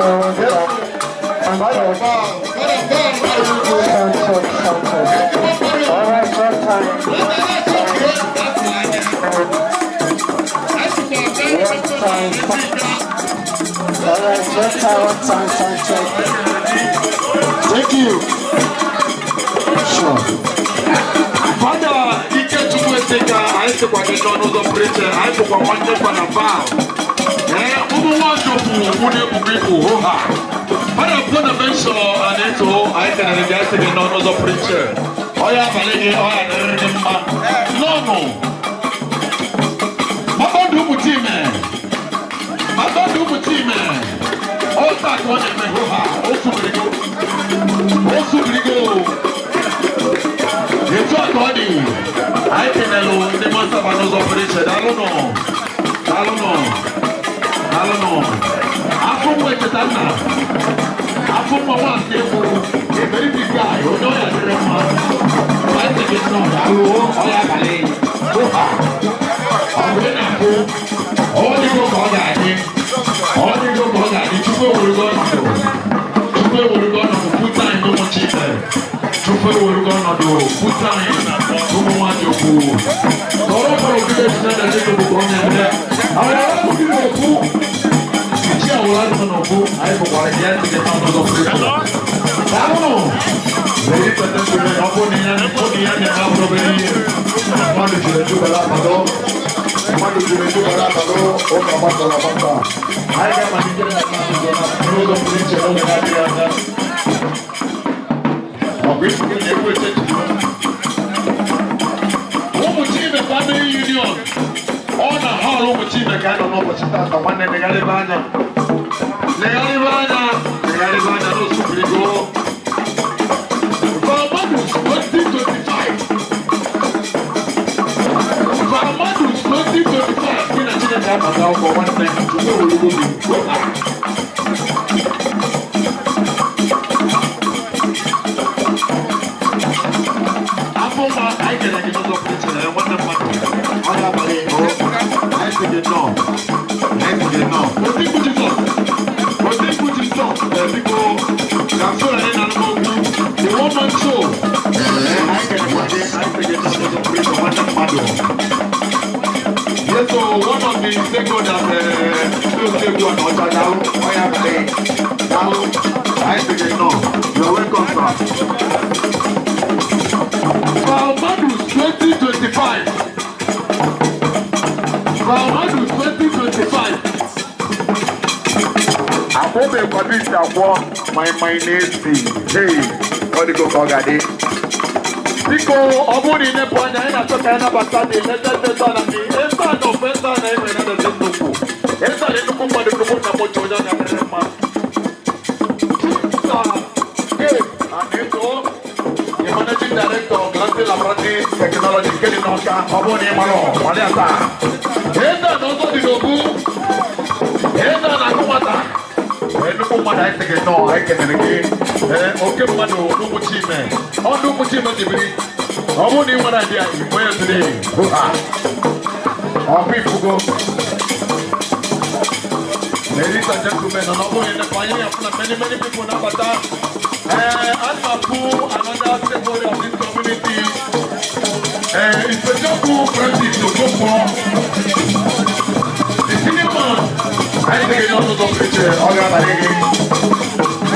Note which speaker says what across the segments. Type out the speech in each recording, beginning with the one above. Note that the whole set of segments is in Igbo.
Speaker 1: Thank you. Sure.
Speaker 2: Father, you get to take I took what you don't know the preacher. I took one day for the bar. Who wants to people? But I'm going to mention and it's all I can get to the non of the preacher. Oh, yeah, but no. I'm going to do with him, man. I'm going to do with him, man. All that one in my also go. It's not body. I can alone the month of another operation. I don't know. I'm from where to Dana. I'm from my one table. A very big guy. Oh, no, I didn't want. I think it's not. I have a lane. I'm going to go. All the go for that. All the go for that. You will go on. You will go on full time. No more cheaper. Chufa will go on full time. No more want your food. All of our village that are little born in there. I will give you a food. I forgot yet to get out of the prison. I don't know. Very potentially, I'm putting in and out of it. I want to do a lapado. I want to do a lapado. Oh, I got my internet. I know the preacher over there. I'm going to get everything. What would you the family union? On a hall over team, I can't know what you thought. The one that they got it. Legalivana, no Suprigo. Vamadus 2025. Vamadus 2025. We are going to have a for 1 second to know we will go. I can get another picture. I want the money. I think it no. What do you put it on? People, I'm sure I don't know the woman show. I can get another place of yes, so one of the second I think it no. You're welcome, sir. Valmadus 2025. Valmadus 2025. I'm hoping for this my name. Hey, what do you go for Gadi? Pico, Obuni Nepo, and I took another Sunday. Let us tell me. Esta no pesa na ime na zetuku. Esta le tuku kwa duku na mocho na rema. Hey, aneto. The managing director of Glante Labrati Technology, Kelly Noka, Obuni Malo, Waliata. Esta no so di dogu. Esta na kumata. I think no, I can again. Okay, Mano, no team. Oh, no team, I won't even idea where today. Our people go. Ladies and gentlemen, I'm not in the fire of many people now, but I'm another stakeholder of this community. It's a job to practice to go for the senior man. I think it's not the picture. No.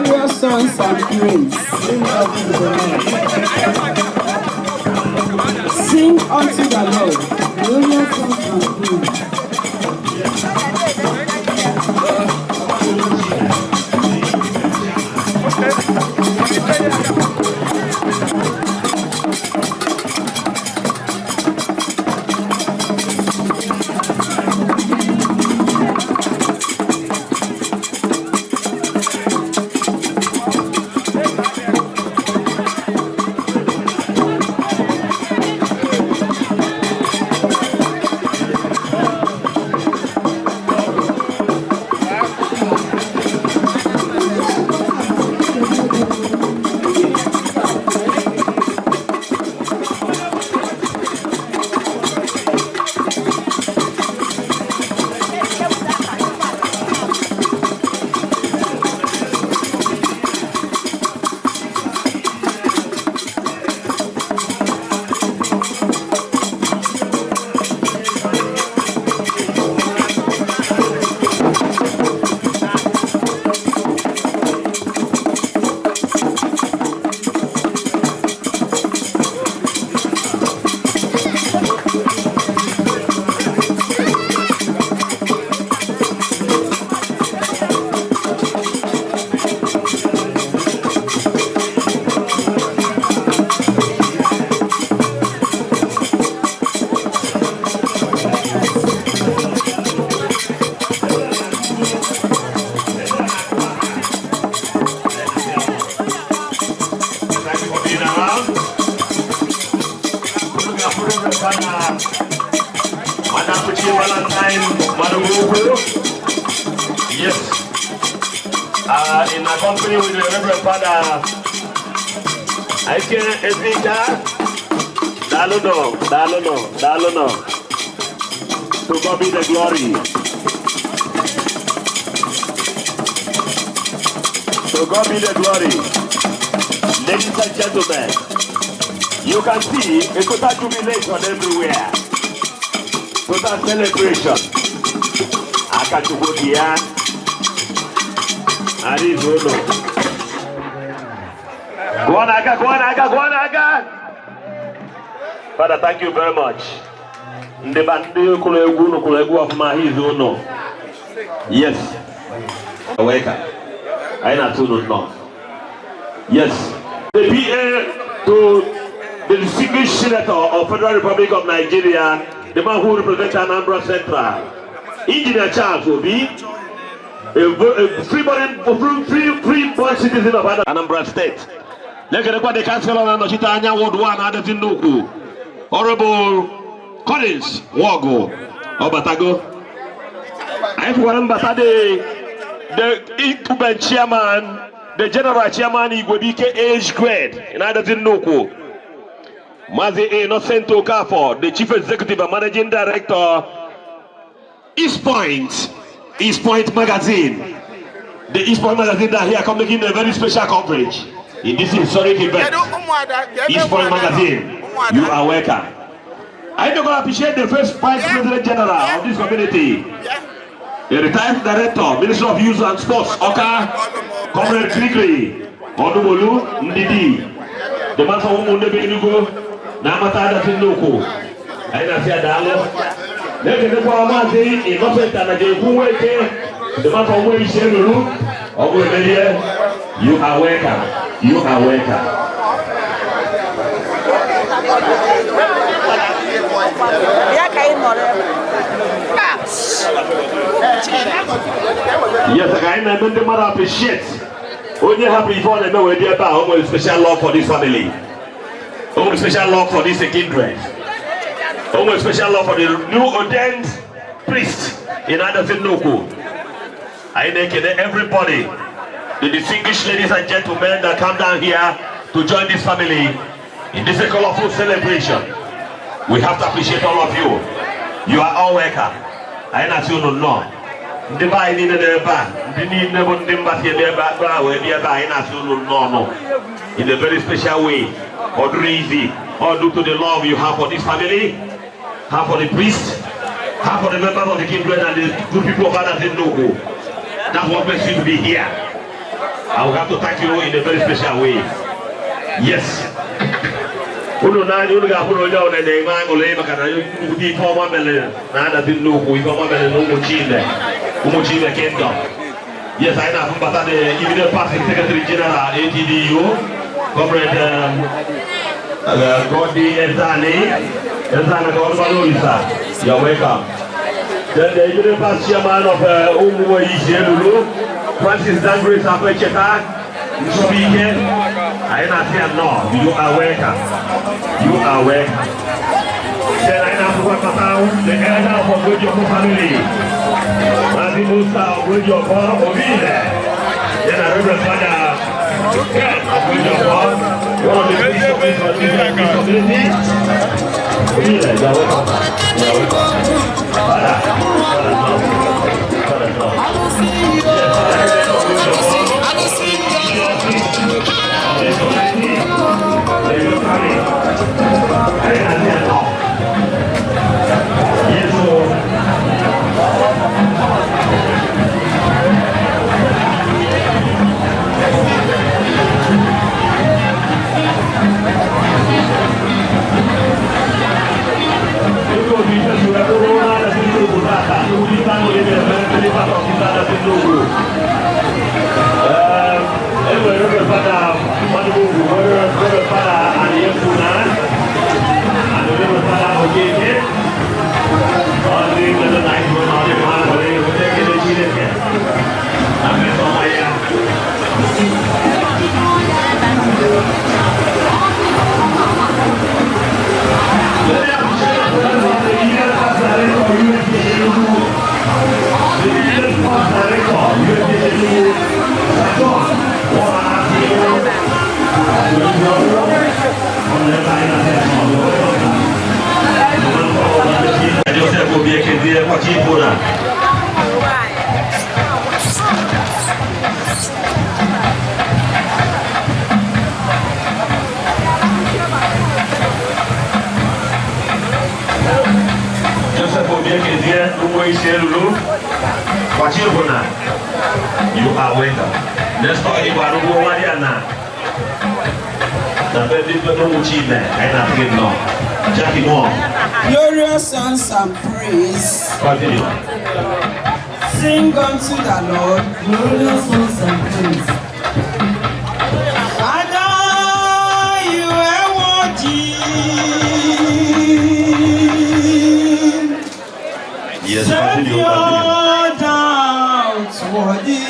Speaker 1: glorious songs and praise. Sing unto the Lord. Glorious songs and praise.
Speaker 2: Rev Fr Valentine Madubugwu. Yes. In company with the Reverend Father, I can Ezika. Dalono. To God be the glory. To God be the glory. Ladies and gentlemen, you can see a total jubilation everywhere. Total celebration. Akatubodia. Arizona. Go on, Aga. Father, thank you very much. The bandi kulegu of Mahizuno. Yes. Aweka. I not know. Yes. The PA to the distinguished senator of Federal Republic of Nigeria, the man who represents Anambra Central, Engineer Charles will be a free-born citizen of Anambra State. Look at the councillor and Oshitanya Ward 1 Adazi Nuku. Honorable Collins Wogo Obatago. I remember the incumbent chairman, the general chairman Igwebike age grade in Adazi Nuku. Mazi Innocent Okafor, the chief executive and managing director, East Point Magazine. The East Point Magazine that here come making a very special coverage in this historic event. East Point Magazine, you are welcome. I don't appreciate the first Vice President General of this community, the retired director, Minister of Youth and Sports, Oka, Comrade Krikri, Odumolu Ndidi, the man from Munde Benugo, Namata Datinoko, and I said, let the Mazi, Innocent and the man from where you say the room, you are welcome. You are welcome. Yes, I don't appreciate. Only happy for them when they are special love for this family. Only special love for this kindred. Only special love for the new ordained priest in Adazi Nuku. I thank everybody, the distinguished ladies and gentlemen that come down here to join this family in this colorful celebration. We have to appreciate all of you. You are all welcome. I don't know. The buy in the back, the need never in a very special way, or easy, or due to the love you have for this family, have for the priest, have for the members of the kindred and the good people of Adazi Nuku. That's what makes you to be here. I will have to thank you in a very special way. Yes. Uno na uno ga uno leo na neema ngole makana uti forma mele na da tinu ku forma mele no muchile kendo. Yes, I know from the immediate past Secretary General ATDU, Comrade Godi Enzani Golbalisa. You're welcome. Then the immediate past chairman of Umuwa Ishelulu, Francis Dangre Sapecheta. Speaking, I not here no. You are welcome. You are welcome. Then I know what about the elder of Ogojo family. Mati Musa Ogojo Obile. Then I remember Ken Ogojo, one of the biggest of this community. Obile, you are welcome. You are welcome. Rev Fr Madubugwu, Rev Fr You are welcome. Let's talk about Mariana.
Speaker 1: Glorious songs and praise.
Speaker 2: Continue.
Speaker 1: Sing unto the Lord. Glorious songs and praise. Father, you are worthy.
Speaker 2: Yes, continue.
Speaker 1: Worthy,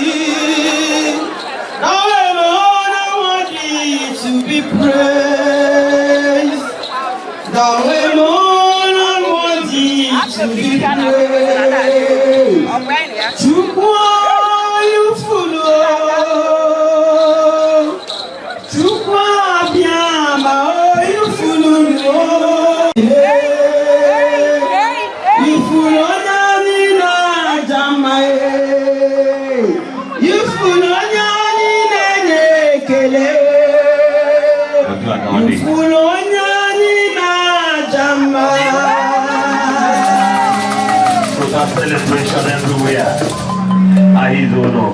Speaker 1: thou alone are worthy to be praised. Thou alone are worthy to be praised. Chukwu you follow. Chukwu abiyama you follow. You follow na jamae.
Speaker 2: Celebration everywhere. Ahizono.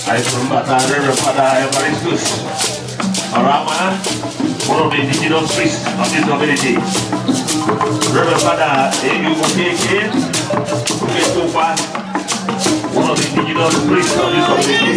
Speaker 2: I remember Rev Fr Evaristus Arama, one of the indigenous priests of this community. Rev Fr Eyumokeke, one of the indigenous priests of this community.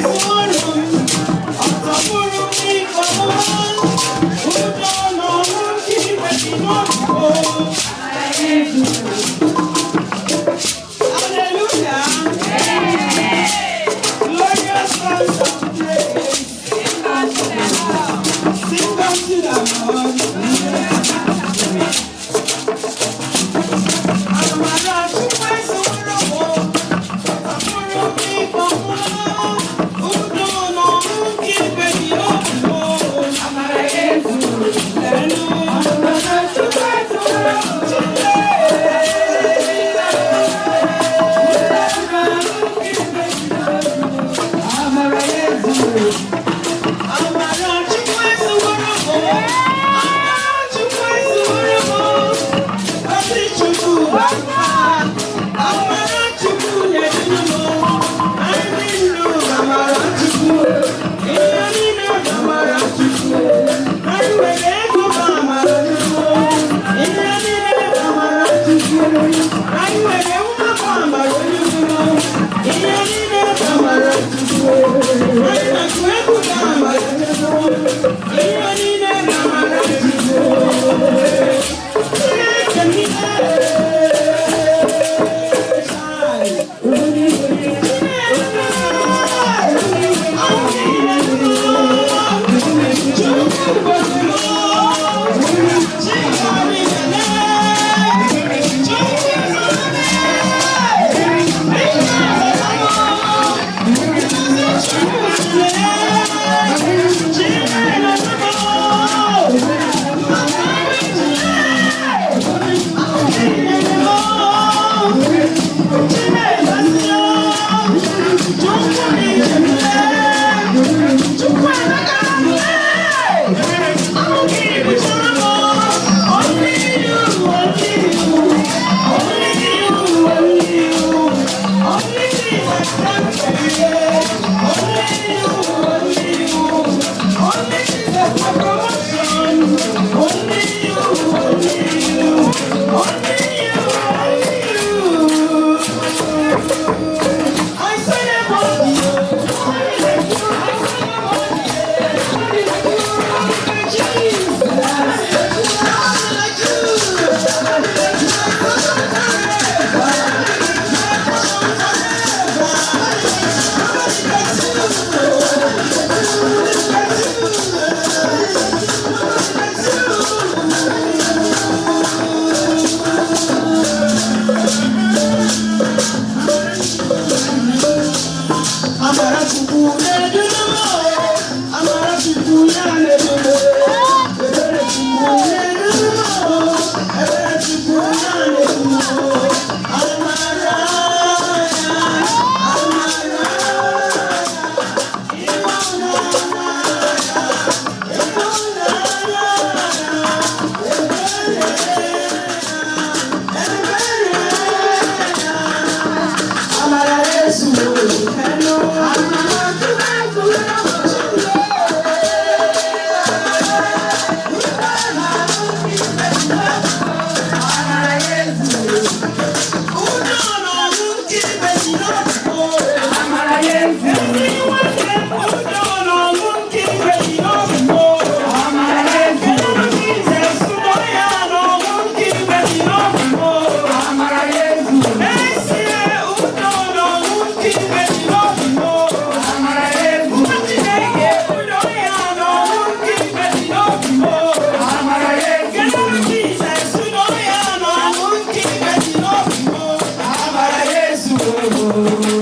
Speaker 1: Oh,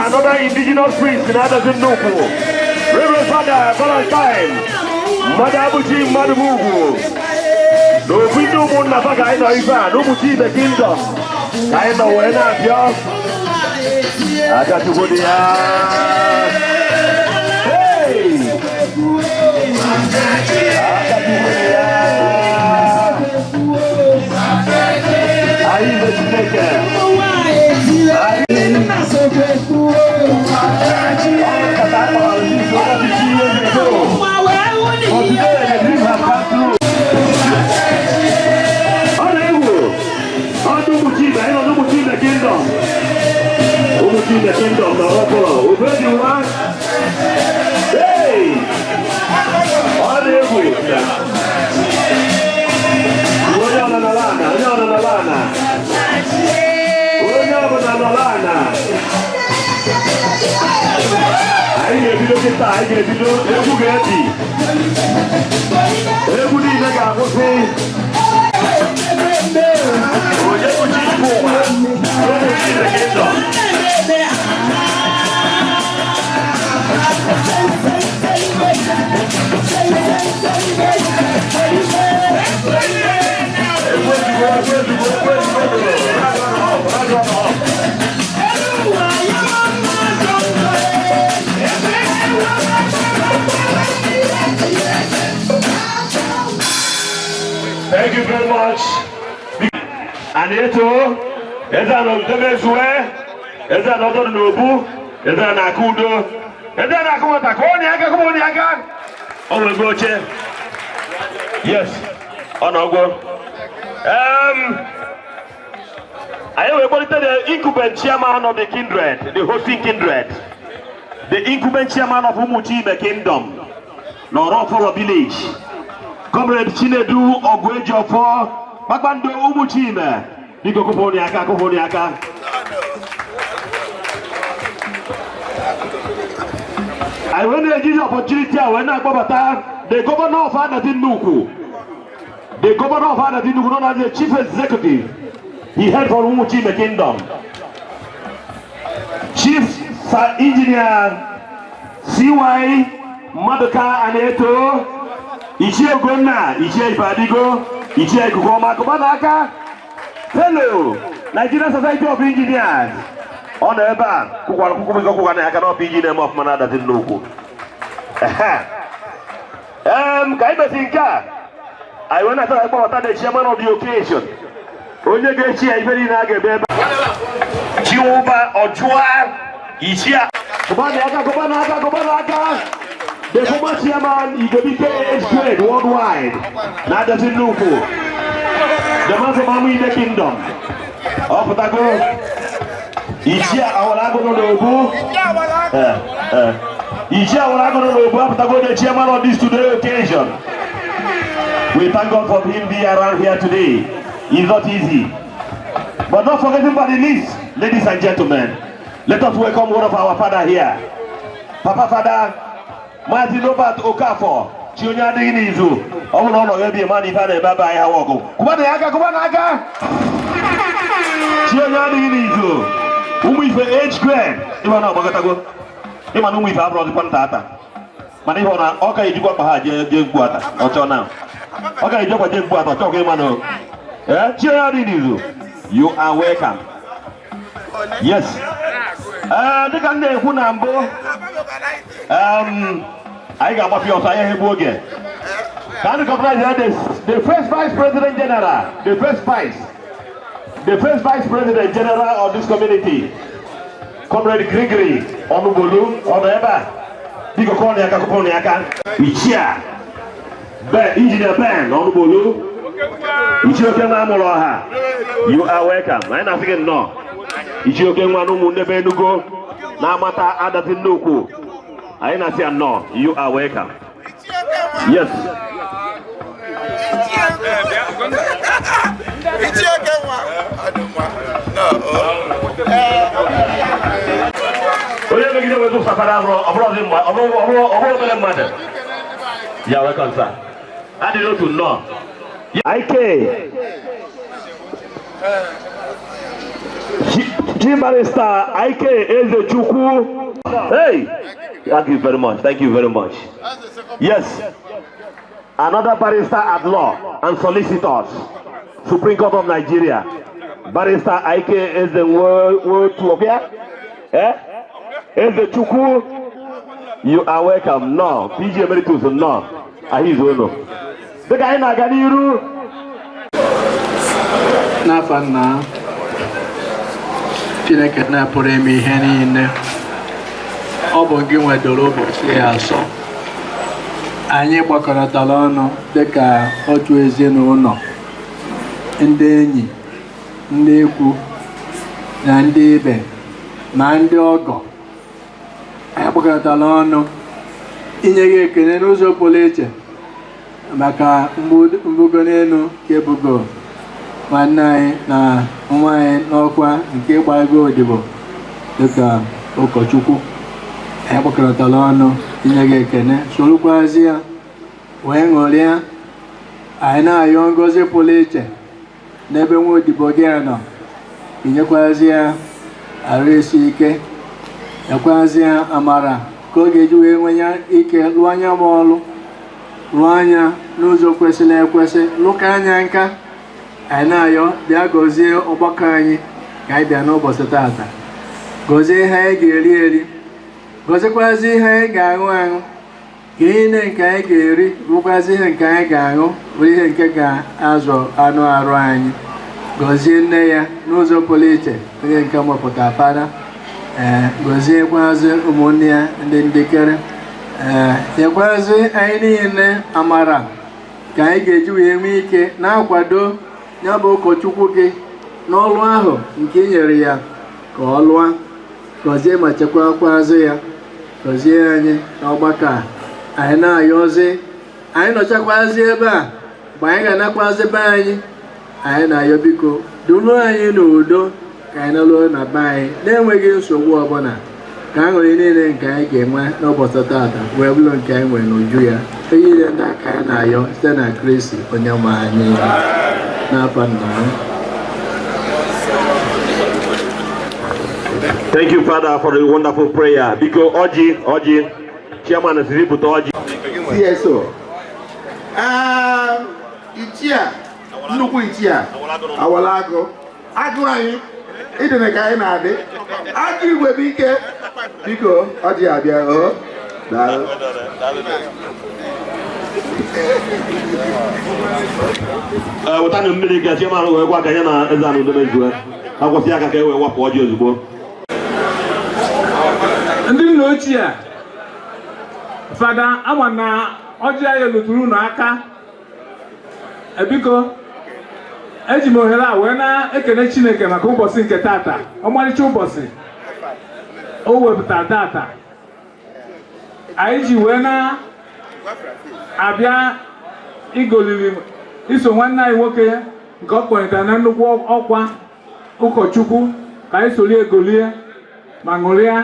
Speaker 3: Another indigenous priest in Adazi Rev Fr Valentine Madubugwu. No window moon na baga I know Ivan, no muti the kingdom. I know when I'm young. I got to go there. Hey! I even make it. The kingdom, the Opera, where do you want? Hey! On the way. We're on the lana. I get you look at I get you look at Bugatti. Everybody that got what's me. Oh, yeah, what you the kingdom. Thank you very much. And Eto, is another way, is another Nobu, is an Akudo, is an Akumata, Koniaka. Oh, we'll go check. Yes, on our go. I have appointed the incumbent chairman of the kindred, the hosting kindred, the incumbent chairman of Umuchi Kingdom, Rev Fr Village. Comrade Chinedu Ogwejo for Babando Umuchime. Niko Kuponiaka. I when they give opportunity, when I go back, the governor of Adazi Nuku, the governor of Adazi Nuku, known as the chief executive, he head for Umuchime Kingdom. Chief Engineer CY Madoka Aneto. Ichie Gona, Ichie Fadigo, Ichie Kukoma Kubanaka. Hello, Nigerian Society of Engineers. On the back, Kukuana cannot be engineer of Manada in Nuku. Kaiba Sinka. I want to talk about the chairman of the occasion. Onye Gachi, I very nagabeba. Chiuba or Jua, Ichia. Kubanaka. The former chairman is going to be age worldwide. Now does it look for the man from Mamu in the kingdom. Of Tago, Ichia Awalago Nobu. Ichia Awalago Nobu, Tago, the chairman of this today occasion. We thank God for him being around here today. It's not easy. But not forgetting by the least, ladies and gentlemen, let us welcome one of our father here. Papa Father. Martin Robert Okafor, Junior Dinizu. Oh no, no, be a man if I baba I walk. Kubanaka. Junior Dinizu. Who is the age grade? You want to go? You want to move out of the Pantata. Manivona, okay, you got behind Jim Guata, or Chona. Okay, you got Jim Guata, talking Mano. Junior Dinizu, you are welcome. Yes. The Gande Hunambo. I got my fiance here again. The first vice president general, the first vice president general of this community, Comrade Gregory Onubolu, Oneba, Biko Koniaka Kuponiaka, Ichia, Engineer Ben Onubolu, Ichioke Mamoloha. You are welcome. I am saying no. Ichioke Manu Nebenugo, Namata Adazi Nuku. I am saying no. You are welcome. Yes. Father, you are welcome, sir. How do you know? IK. Chief Barrister IK is the Chukwu. Hey, thank you very much. Thank you very much. Yes, another barrister at law and solicitors, Supreme Court of Nigeria. Barrister IK is the word to appear. Eh? Is the Chukwu. You are welcome. No, PG Emeritus. No, he's no. The guy na Ganiru.
Speaker 4: Nafana. Chineke na pụrụ ime ihe niile. Ọ bụ gị nwedoro ụbọchị ya asọ. Anyị gbakọrọtara ọnụ dịka otu ezinụlọ, ndị enyi, ndị ikwu, na ndị ibe, na ndị ọgọ. Anyị gbakọrọtara ọnụ inye gị ekele n'ụzọ pụrụ iche maka mbugo n'elu ka ebugo nwanne anyị na nwa anyị n'ọkwa nke ịgbago odibo dịka ụkọchukwu. Anyị gbakọrọtara ọnụ inye gị ekele, sorokwazi ya wee ṅụrịa. Anyị na-ayọ ngọzi pụrụ iche n'ebe nwa odibo gị nọ. Inyekwazi ya arụ esi ike, ekwazi ya amara ka ọ ga-eji wee nwenye ike lụọ anya m ọrụ, lụọ anya n'ụzọ kwesịrị ekwesị, lụka anya nka. Anyị na-ayọ bịa gọzie ọgbakọ anyị ka anyị bịa n'ụbọchị tata. Gọzie ihe anyị ga-eri eri, gọzikwazi ihe anyị ga-aṅụ aṅụ, ka ihe nke anyị ga-eri bụkwazi ihe nke anyị ga-aṅụ bụ ihe nke ga-azụ anụ arụ anyị. Gọzie nne ya n'ụzọ pụrụ iche, onye nke mụpụta Fada. Gọziekwazi ụmụnne ya ndị ndekere. Nyekwazi anyị niile amara ka anyị ga-eji wee nwee ike na-akwado ya bụ ụkọchukwu gị n'ọlụ ahụ nke ị nyere ya ka ọ lụọ. Gọzie ma chekwakwazi ya. Gọzie anyị n'ọgbakọ a. Anyị na-ayọzi, anyị nọchakwazi ebe a mgbe anyị ga-anakwazi be anyị. Anyị na-ayọ biko duru anyị n'udo ka anyị nọlụọ na be anyị na-enweghị nsogbu ọbụla, ka aṅụrị niile nke anyị ga-enwe n'ụbọchị tata wee bụrụ nke anyị nwere n'uju ya. Ihe ile ndị aka anyị na-ayọ site na Kristi onye nwe anyị, n'afọ nna.
Speaker 3: Thank you, Father, for the wonderful prayer. Biko Oji, Chairman of the Oji.
Speaker 5: CSO. Ichia, nnukwu Ichia, Awalago. Agụ anyị, ịdịna ka anyị na-adị. Agụ igwe bụ ike. Biko, Oji abịa, o. Daalụ.
Speaker 3: Wetanu mmiri ka Chairman wee gwa ka ya na eze anụ dobe nzuwe. Akwụsị aka ka e wee wapụ Oji ozugbo.
Speaker 6: Ndị nna ochie a, Fada ama na Oji anyị lụtụrụ unu aka. Biko, eji m ohere a wee na-ekele Chineke maka ụbọchị nke tata, ọmarịcha ụbọchị o wepụtara tata. Anyị ji wee na-abịa igolili iso nwanne anyị nwoke nke ọ kpọnyetara na nnukwu ọkwa ụkọchukwu ka anyị soro egolie ma ṅụrịa.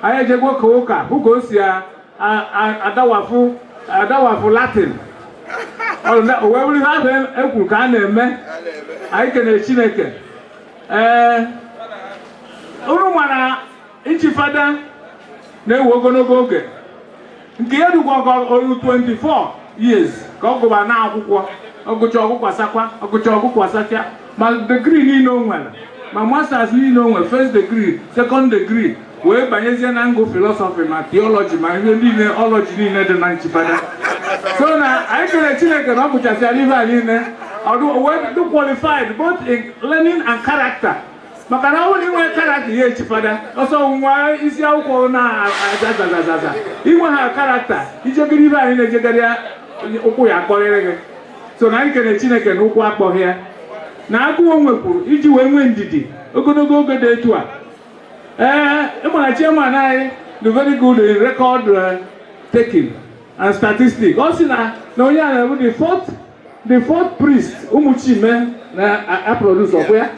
Speaker 6: Anyị ejegwo ka ụka hụ ka o si adawafụ Latin. O wee bụrụ ihe ahụ ekwu ka a na-eme. Anyị kenere Chineke. Unu mara ichi Fada na-ewe ogologo oge, nke ya dịkwa olu 24 years ka ọ gụba na akwụkwọ. Ọgụcha ọgụkwasakwa ma degree niile o nwere, ma masters niile o nwere, first degree, second degree, wee banyezie na ngụ philosophy ma theology ma ihe niile ology niile dị na nchifada. So na anyị kere Chineke na ọ gụchasịa ife a niile, wee dị qualified both in learning and character. Maka na ọ bụrụ inwe character ya echifada, ọsọ nwa isi akwụkwọ na-azazazaza inwe ha character, ijegiri ife anyị na-ejegara ya ụkwụ ya akpọrịrị gị. So na anyị kere Chineke na ụkwụ akpọghị ya, na agụụ o nwekwuru iji wee nwee ndidi ogologo oge dị etu a. Ịmana Chairman anyị dị very good in record taking and statistics. Ọ sị na onye a na-ebu the fourth priest ụmụ Chime na-aproduce ọkwa ya.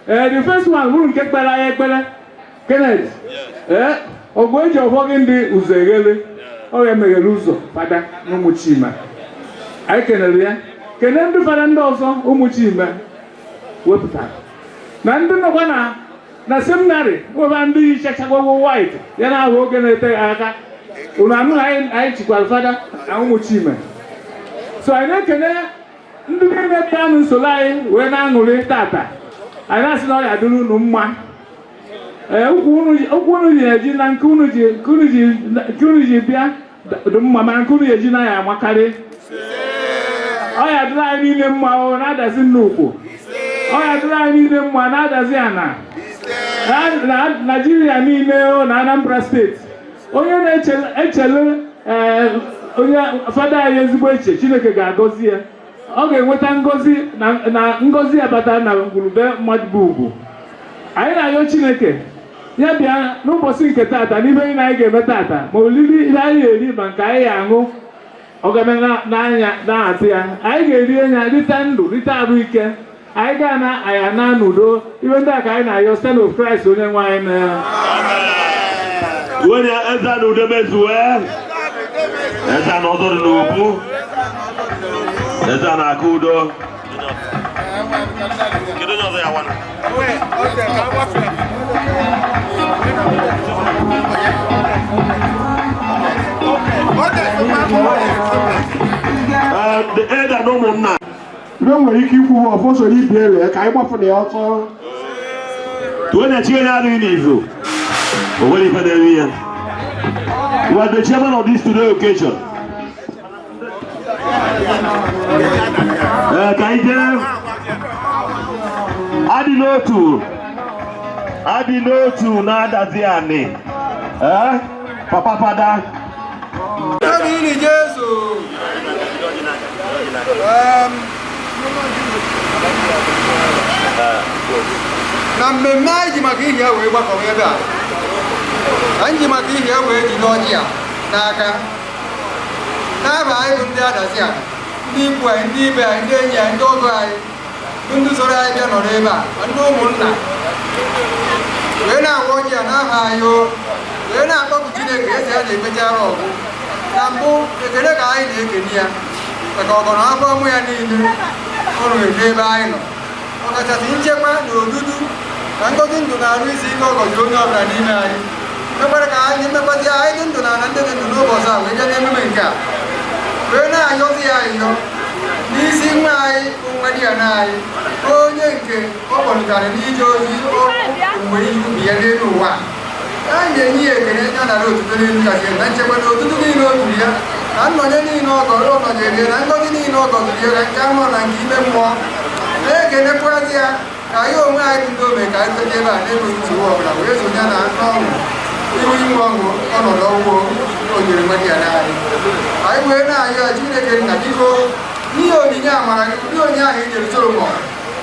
Speaker 6: The first one bụrụ nke kpere anyị ekpere, Kenneth. Ogo eji ọfọgị ndị ụzọ eghele ọ ya meghere ụzọ fada n'ụmụ Chima. Anyị kenere ya kene ndị fada ndị ọzọ ụmụ Chima wepụtara na ndị nọkwa na seminarị nweba ndị yichachagwawo white ya na ahụ oge na-ete aka ụlọ anụ anyị chikwara fada na ụmụ Chima. So anyị na-ekene ndị niile bịa n'usoro anyị wee na-aṅụrị tata. Anyị na-asị na ọ ya dịrị unu mma. Okwu unu ji eji na nke unu ji bịa dị mma mana nke unu ji eji na ya amakarị. Ọ ya dịrị anyị niile mma ọ na-adazi nnukwu. Ọ ya dịrị anyị niile mma na-adazi ana. Na Naịjirịa niile o na Anambra steeti. Onye na-echele onye fada anyị ezigbo eche Chineke ga-agọzi ya. Ọ ga-enweta ngọzi na ngọzi ya batara na ngwurube Madubugwu. Anyị na-ayọ Chineke ya bịa n'ụbọchị nke tata n'ibe anyị na-anyị ga-eme tata ma olili ihe anyị ga-eri ma nke anyị ga-aṅụ ọgame na-atụ ya. Anyị ga-eri ya rite ndụ rite arụ ike. Anyị gaa na aya na n'udo ibe ndị a ka anyị na-ayọ site n'ofu Kraịst onye nwe anyị na ya.
Speaker 3: Onye eze na udo mezuwe eze na ọzọ dị n'okwu eze na-aka udo. The elder no ụmụnna
Speaker 7: ibe nwere ike ikwu ọfọ soro ibi ele ka anyị gbafụ na ya ọtọ
Speaker 3: tụọ na chi onye adịghị n'izu o nwere ife na-eme ya. You are the chairman of this today occasion. Ka anyị jee adị n'otu na-adazi anị papa fada
Speaker 8: na mmemme anyị ji maka ihe wee gbakọrọ ebe a anyị ji maka ihe wee jide ọjị a n'aka n'aba anyị bụ ndị adazi a ndị ikwu anyị ndị ibe anyị ndị enyi anyị ndị ọgọ anyị bụ ndị soro anyị bịa nọrọ ebe a ndị ụmụnna wee na-agwa ọjị a n'aha anyị wee na-akpọpụ Chineke eze a na-emechara ọgụ na mbụ ekele ka anyị na-ekene ya maka ọgọnọ afọ ọmụ ya niile ọ rụrụ ebe anyị nọ ọkachasị nchekwa na odudu na ngozi ndụ na-arụ isi ike ọgọzi onye ọbụla n'ime anyị mekwara ka anyị mmekọzi anyị dị ndụ na ala ndị dị ndụ n'ụbọchị a wee jee n'emume nke a wee na-ayọzi ya ayọ n'isi nwa anyị bụ nwa di ya na anyị onye nke ọ kpọrụtara n'ije ozi mgbe ihe ubi ya n'elu ụwa anyị na-enye ya ekele ya nara otuto n'elu kasị na nchekwa na otuto niile o turu ya na nnọnye niile ọ nọnyere na ngozi niile ọ gọziri ya na nke anụ na nke ime mmụọ na-ekenekwazi ya ka anyị onwe anyị ndị ome ka anyị toje ebe a na-enweghị nsogbu ọbụla wee sonye na ọṅụ ihu inwe ọṅụ ọnọdụ ọgwụgwọ o nyere nwa ya n'anyị anyị wee na-ayọ Chineke nna biko n'ihe onyinye amara gị ndị onye ahụ i nyere Solomọn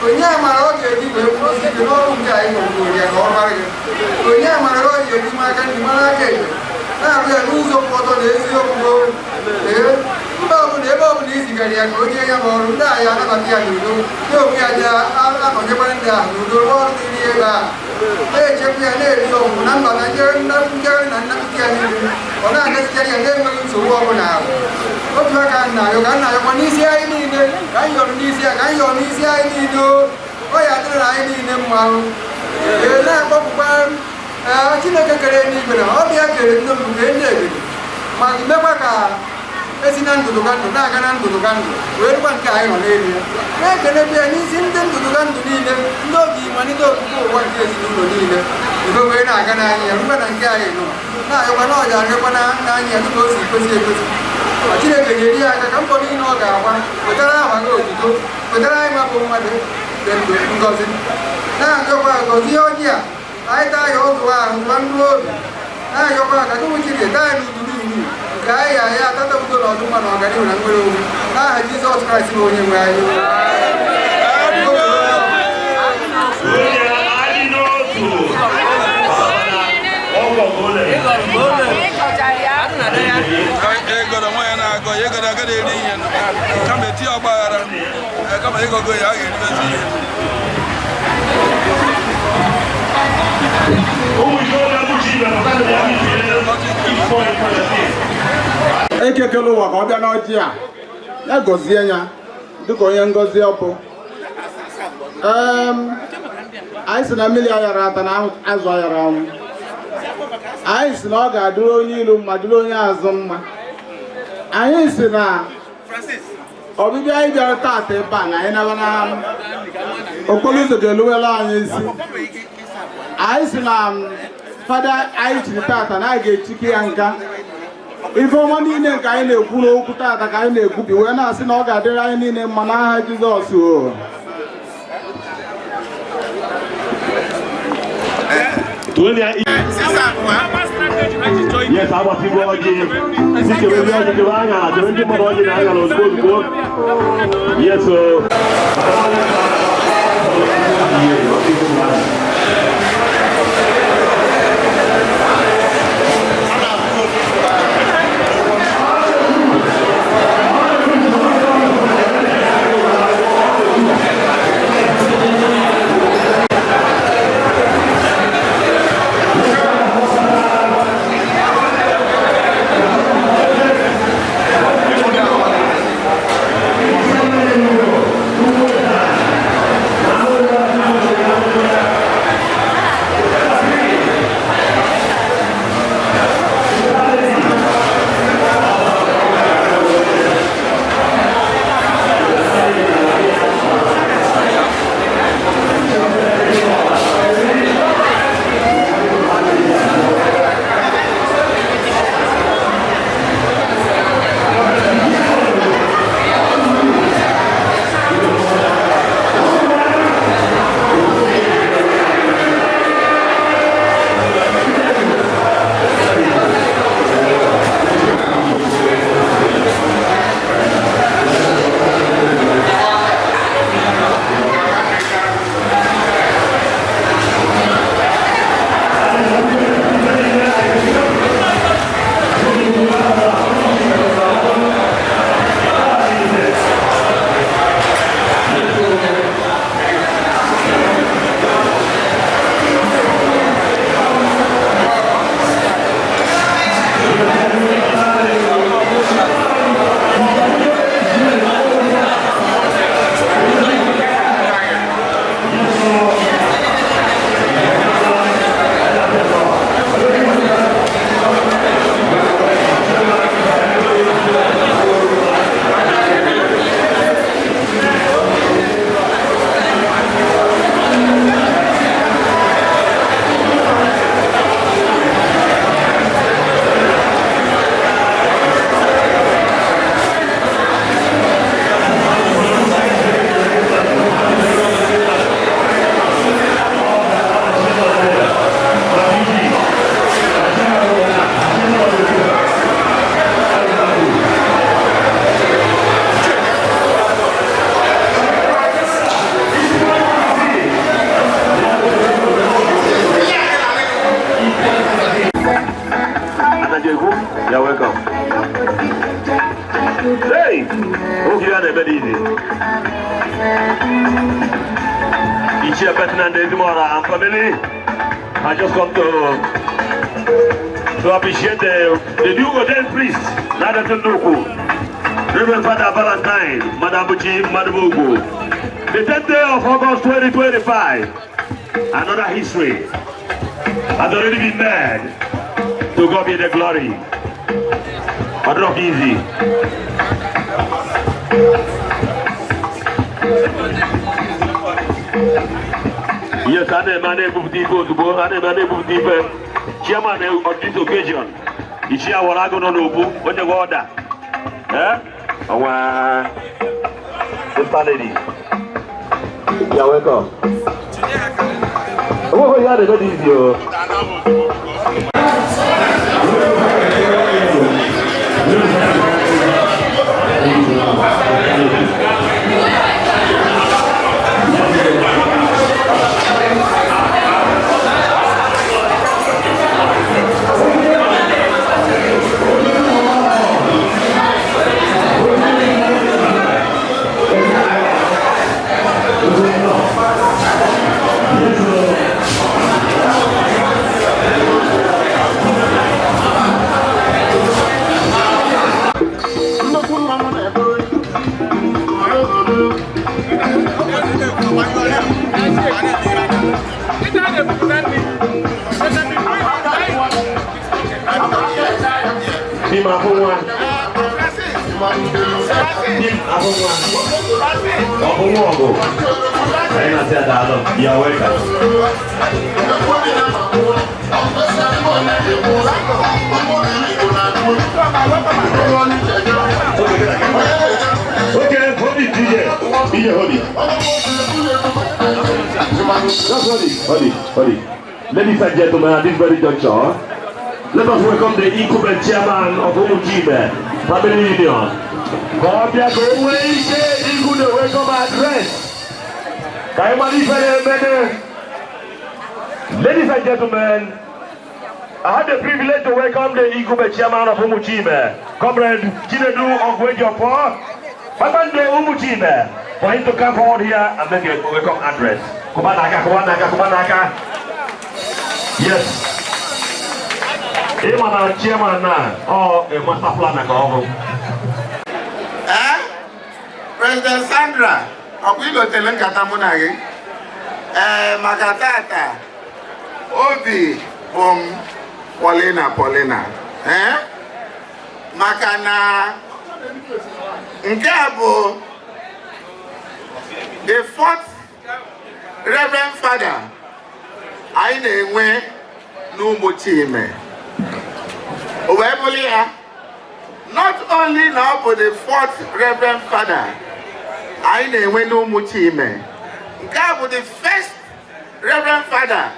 Speaker 8: onye amara ọ ga-eji wee kwụrụ ike n'ọrụ nke anyị gọgoro ya ka ọ mara gị onye amara ọ ga-eji aka ndị mara aka ekpe na-arụ ya n'ụzọ kwụ ọtọ na eziokwu mba ọbụla ebe ọbụla i zigara ya ka o nye ya ma ọrụ ndị anyị anabata ya n'udo ndị onwe ya ji anọnyekwara ndị ahụ n'udo rụọ ọrụ dịrị ebe a na-echekwa ya na-eri ọgwụgwụ na mbata njegharị na nnapụta ya niile ọ na-agazichara ya na-enweghị nsogbu ọbụla ahụ otu aka nna-ayọ ka nna-ayọkwa n'isi anyị niile ka anyị yọrọ n'isi ya ka anyị yọrọ n'isi anyị niile ọ ya dịrị anyị niile mma na-akpọpụkwa Chineke kere n'igwe na ọ bịa kere ndị mbụ kee ndị ebede ma mekwa ka esi na ndụdụ ka ndụ na-aga na ndụdụ ka ndụ wee rụkwa nke anyị nọ n'elu ya na-ekele bịa n'isi ndị ndụdụ ka ndụ niile ndị oge ịmalite okpukpe ụwa nke ezinụlọ niile ebe wee na-aga n'anya ya rụkwa na nke anyị nọ na-ayọkwa na ọja arịkwa na anya ya dịka o si kwesị ekwesị ma Chineke nyere ya aka ka mbọ niile ọ ga-agba wetara aha gị otuto wetara anyị mabụ mmadụ dị ndụ ngọzi na-ayọkwa gọzie ọjị a anyị taa ya ọgụ ahụ gwa mkpụrụ obi na-ayọkwa ka gụmụ Chineke taa ya n'ududu uru nke anyị ya ya atatabudo na ọdụmma na ọganihu na nwere onwe n'aha Jizọs Kraịst bụ onye nwe anyị
Speaker 9: egoro nwa ya na-agọ ya egoro agada eri ihe kama eti ọgbaghara kama ịgọgo ya a ga-eribezi ihe
Speaker 3: ụmụ ike oge abụchi ibe
Speaker 10: ekekele ụwa ka ọ bịa n'ọjị a ya gọzie ya dịka onye ngọzi ọkụ. Anyị si na mmiri ayara ata na azụ ayara ọnwụ. Anyị si na ọ ga-adịrị onye ilu mma dịrị onye azụ mma. Anyị si na ọbịbịa anyị bịara taata ebe a na anyị naba na okporo ụzọ ga-eluwela anyị isi. Anyị si na fada anyị chiri taata na anyị ga-echike ya nka. Ife ọma niile nke anyị na-ekwu n'okwu taata ka anyị na-ekwubi wee na-asị na ọ ga-adịrị anyị niile mma n'aha Jizọs o.
Speaker 3: Yes, I want to go again. Yes, sir. You're welcome. Hey! Hope you had a bit easy. Each year, better than the tomorrow, and family. I just come to appreciate the new ordained priest, Nadatunduku, Rev Fr Valentine Madubugwu. The 10th day of August 2025. Another history has already been made. To God be the glory. But not easy. Yes, I am unable to go. I am unable to chairman of this occasion. Is here what I go on when the water. Eh? Sister lady. You are welcome. Oh, you are very easy. You are welcome. Okay, hold it, DJ. DJ, hold it. Just hold it. Ladies and gentlemen, at this very juncture, let us welcome the incumbent chairman of Umujibe Family Union. God, we are going away. Welcome address. Ladies and gentlemen, I had the privilege to welcome the incumbent chairman of Umujibe, Comrade Chinedu of Wejopo, Babande Umujibe, for him to come forward here and make a welcome address. Kumanaka. Yes. Emana chairman na a master planner go.
Speaker 5: President Sandra, Akwilo Telenkata Munagi, Makatata, Obi Paulina, Makana Ngabo, the fourth Reverend Father, Aine we no Muchime. Not only now for the fourth Reverend Father, Aine we no Muchime. Ngabo, the first Reverend Father,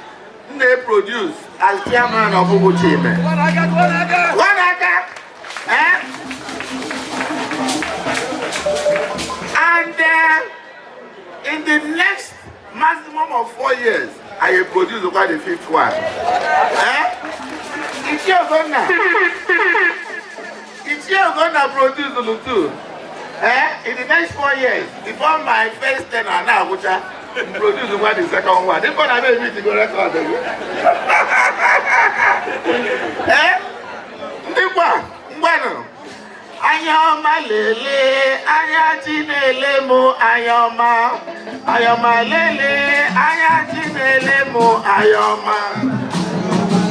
Speaker 5: they produce as chairman of Umujibe. And in the next maximum of 4 years, I will produce about the fifth one. It's your gonna produce the two. In the next 4 years, before my first 10 and now, which I produce about the second one. They're gonna make me to go record it. Bueno. Ayoma lele, ayati lele mo ayoma. Ayoma lele, ayati lele mo ayoma.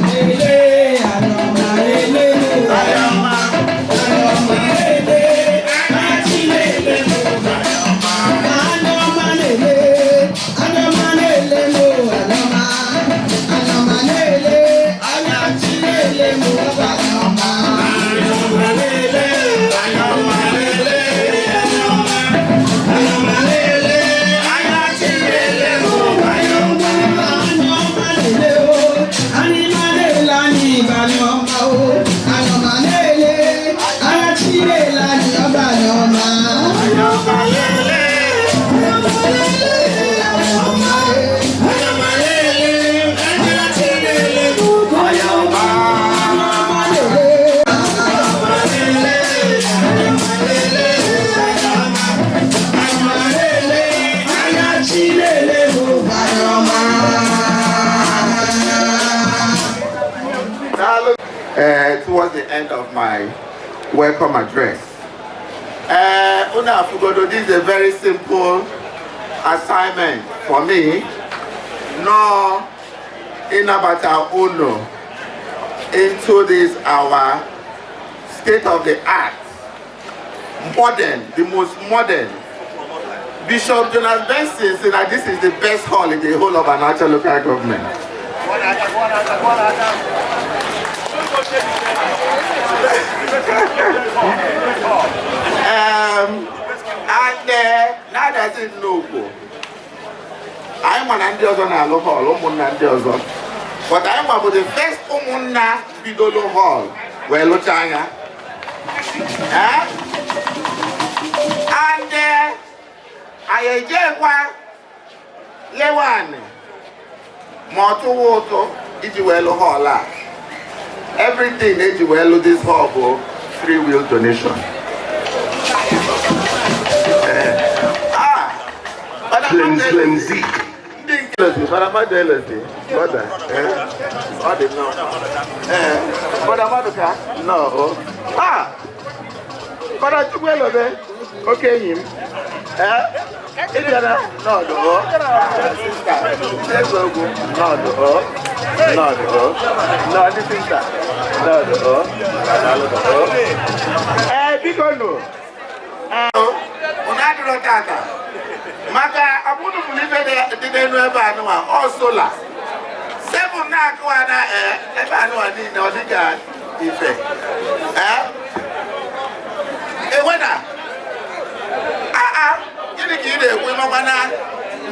Speaker 5: Lele, ayoma lele mo ayoma. Ayoma lele, ayati lele mo ayoma. Ayoma lele, ayoma lele mo ayoma. Ayoma lele, ayati lele mo ayoma. Ayoma lele. Towards the end of my welcome address. This is a very simple assignment for me. No inabata uno into this our state of the art, modern, the most modern. Bishop Jonas Benson said that this is the best hall in the whole of Anacha local government. Now that's it no go. I'm an Andiozo na lo hall, Umunna Andiozo. But I'm about the first Umunna Bidolo hall. Where Lochanga. And I Lewan Moto Woto Ijiwelo Hall. Everything Ijiwelo this hall free will donation. Flimsy. But I'm not jealous. What the? But I'm not no. But I'm too well over. Okay, him. Indiana, no, sister. Let's go. No, this sister. No, big no. adịrọ tata maka ọbụrụ bụ ife dị n'elu ebe anụwa ọ sola 7 na-akụwa na ebe anụwa niile ọ dịka ife ewena gịnị ka ị na-ekwu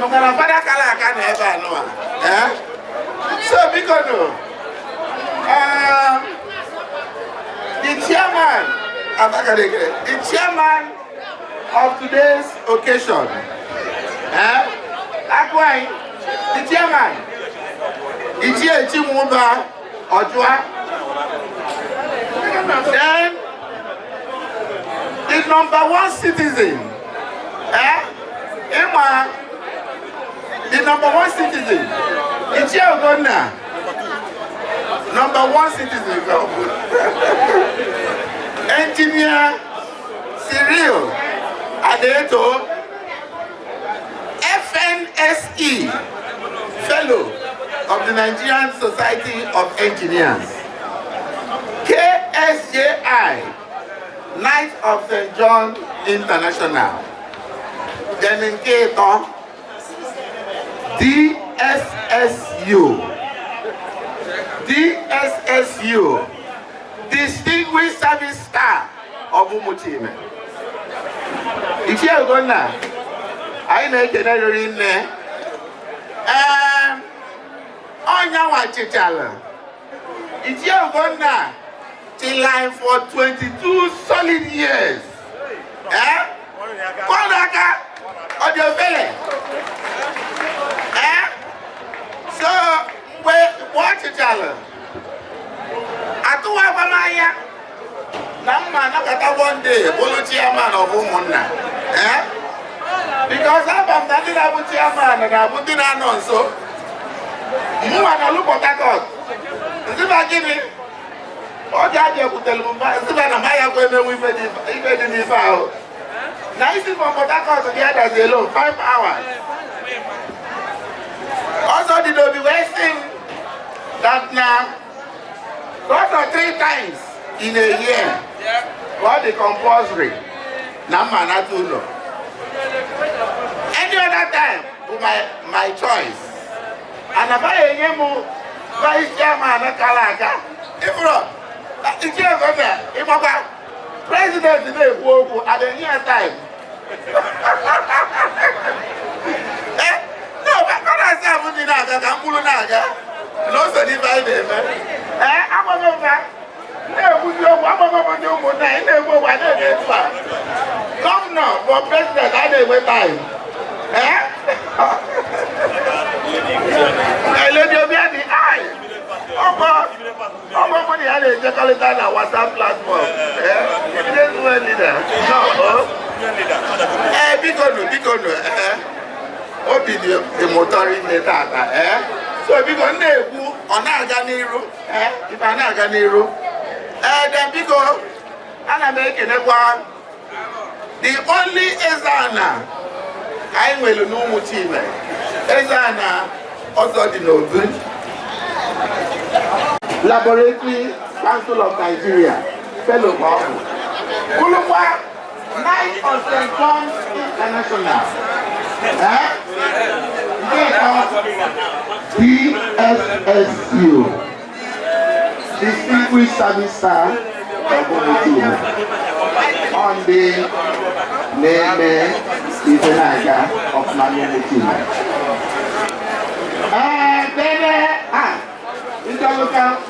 Speaker 5: makwana fada kala aka na ebe anụwa so biko no the chairman of today's occasion Akwai, the chairman Ichie Chimwuba Ojua. Then the #1 citizen Emma, the #1 citizen Ichie Ogonna, #1 citizen Engineer Cyril Adeto, FNSE Fellow of the Nigerian Society of Engineers, KSJI Knight of St. John International, then in Keto, DSSU, Distinguished Service Star of Umutime. If you are going now, I know that you're in there. On your watch, if you are going now, till line for 22 solid years. Konaka on your belly. So, watch it, Atuwa Bamaya. Nama nakata one day, bolo chairman of Umuna. Because I'm not a chairman and I put in an also. You want to look at that. Is it not giving? Or Jaja would tell Mumbai, is it a Maya women with even in the file? Now, this is from Port Harcourt to the Adazi alone, 5 hours. Also, the Dobby wasting that now, 2 or 3 times in a year. What the compulsory? Namanatuno. Any other time, my choice. And if I am vice chairman of Kalaka, if not, it's here for that. If my president today work at the near time. No, but I say I'm going to no, so divide them. I'm going to go. Governor for president, I didn't wait time. I let you be at the eye. Oh, money I didn't take all the time on WhatsApp platform. You didn't do any that. No. Because Obi the motoring the data. So because Nebu on Aganiru, if I'm Aganiru. Then because I'm making a one, the only Ezana I will know Mutime. Ezana also the Noble Laboratory Council of Nigeria, fellow Babu. Kulumwa, Knight of St. John International. DSSU. Distinguished Service Star of Umutime on the name Izenaga of Umutime. Then,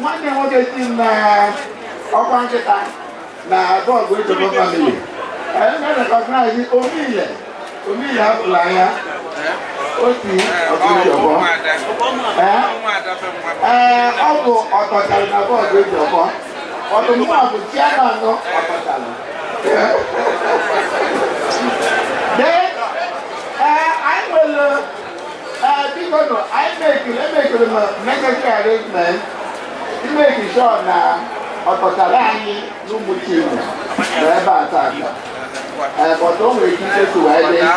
Speaker 5: one day what is in Okwanketa, na God going to go family. I don't recognize it. Omiya Flyer. Oti Okijobo. Ọbụ ọtọchara na bọọdụ Ejiofor. Ọdụmụwa bụ chairman nọ ọtọchara. Then, I will, because I make the necessary arrangement to make sure na ọtọchara anyị n'Umutime ebe ataka. But don't wait to wedding.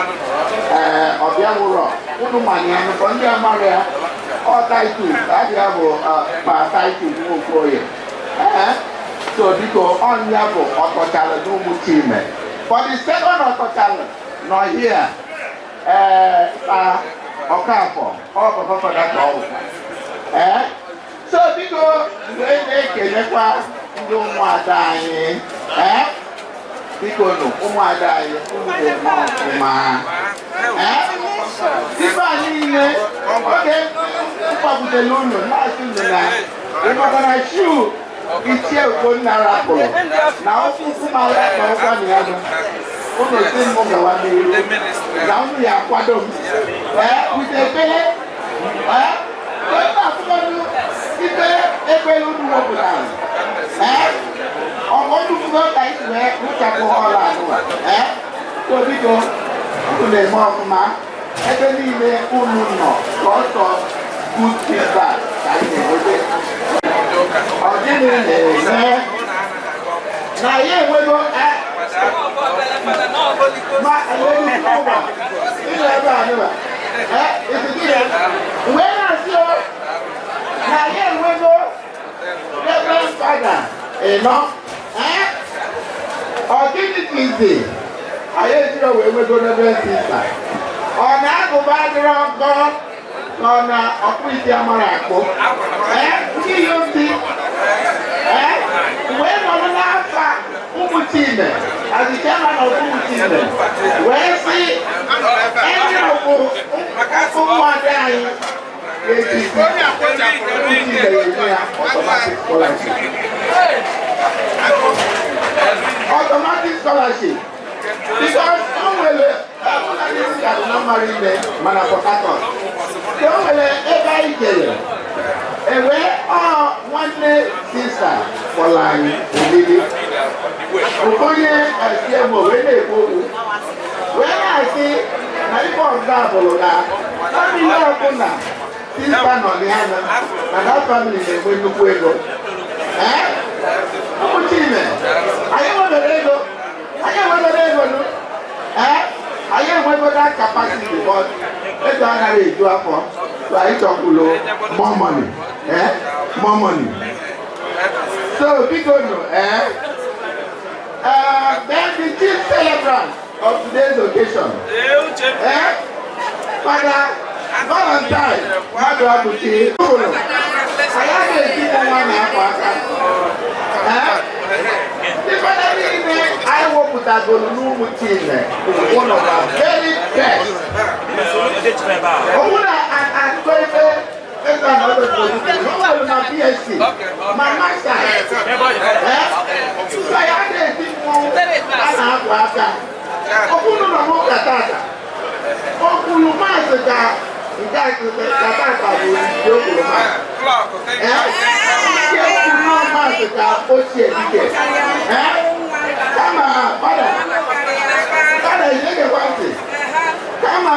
Speaker 5: Obiamuro, Udumani, Fondia Maria, or title, that you have a title for you. So, because on level of Otochala, no Mutime. For the second Otochala, nọ here Ọkafọ ọkọkọ that all. So biko na-ekelekwa ndị ụmụada anyị biko nụ ụmụada anyị ọfụma ibe anyị niile oge mkpagidere unu na-asị unu na ịmakana shu ichie Ugonna rapụrụ na ụmụala na ụgwọ ya nụ unu si mụ gawa n'iru na unu ya akwado m witebele ibe ebele unu wepụtara ọgọdụkwuo ka isi wee rụchapụ ọla anụwa so biko unu na-eme ọfụma ebe niile unu nọ ka ọsọ good feedback ka anyị na-enwete ọ gịnị na-eme na ya enwego ma enweghị ụgwọ ịnọ ebe anụwa mgbe na-asị na ya enwego Rev Fr ịnọ ọ gịnị ka izi anyị ejiri wee nwego Rev Sista ọ na-agụba adịrọ nkọ na ọ na ọkpụ isi amara akpụ ndị ihe ndị wee nọrọ n'afa ụmụ Chime azịcha ma na ụmụ Chime wee sị enyi ọkpụ ụmụada anyị automatic scholarship because onwere mana Port Harcourt o nwere ebe anyị jere ewee nwanne sista kpọrọ anyị oriri onye asiemo wee na-ekwu okwu wee na-asị na ife ọzọ bụrụ na famili ọbụla sista nọ n'anya na that family na-enwe nnukwu ego ụmụ Chime anyị nwebere ego anyị enwego that capacity but ego anaghị eju afọ so anyị chọkwuru more money so biko nụ then the chief celebrant of today's occasion Fr Valentine Madubugwu anyị ga-eti nwa na-akwa aka ifeanyi niile anyị wepụtagoro n'ụmụ Chime one of our very best ọbụna akụkọ ebe ego na ọdọdọ na PhD ma masta tupu anyị a na-eti mmọnwụ a na-akwa aka ọbụna na nwoke tata okwuru maazị ka nke akụkọ bụ ndị okwuru maazị ka ochie dike kama fada enyegekwa ntị kama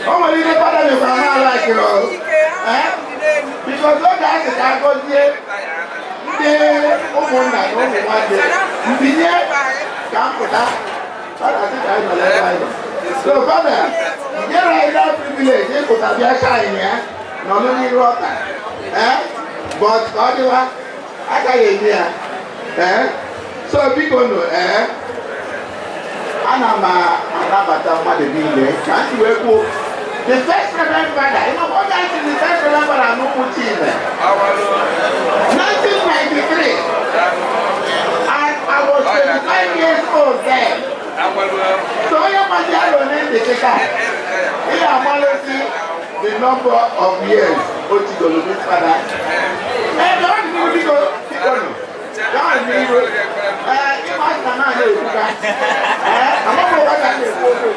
Speaker 5: o nwere ihe fada mekwara n'ala akịrị bikọz oge asị ka agọzie ndị ụmụnna na ụmụ nwanne mbinye ka mpụta fada sị ka anyị nọ ebe anyị nọ so fada nyere anyị na privilege ịpụta bịa shine ya nọ n'iru ọka but ka ọ dịwa agaghị enye ya so biko nụ ana m anabata mmadụ niile ka ndị wee kwuo the first Rev Fr ọ ga-esi the first Rev Fr n'ụmụ Chime 1993 and I was 25 years old then so onye mmadụ alụ n'ndị kịta ị ga-amalụsi the number of years o chigoro this fada biko nụ gaa n'iru ịmasị na naanị ebuka amaghị ụwa ka na-ekwu okwu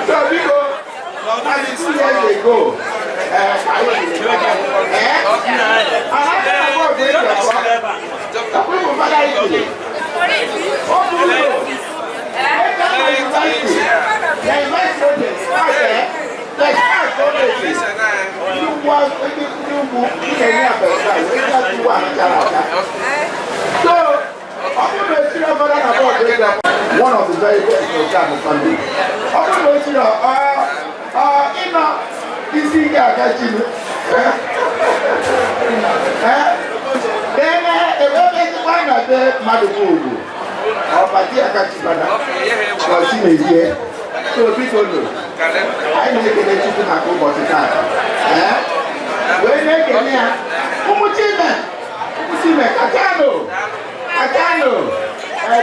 Speaker 5: so biko 2 years ago one of the very best in the family. Isi ga-aga Chime Madubugwu. Ọbàdí àkàtúbàdà. Ọtí méjì. So bíkọ́ lò. Àyè ní ekele Chukwu maka ụbọchị taa. Wee na-ekele ya. Ụmụ Chime, Kachanụ.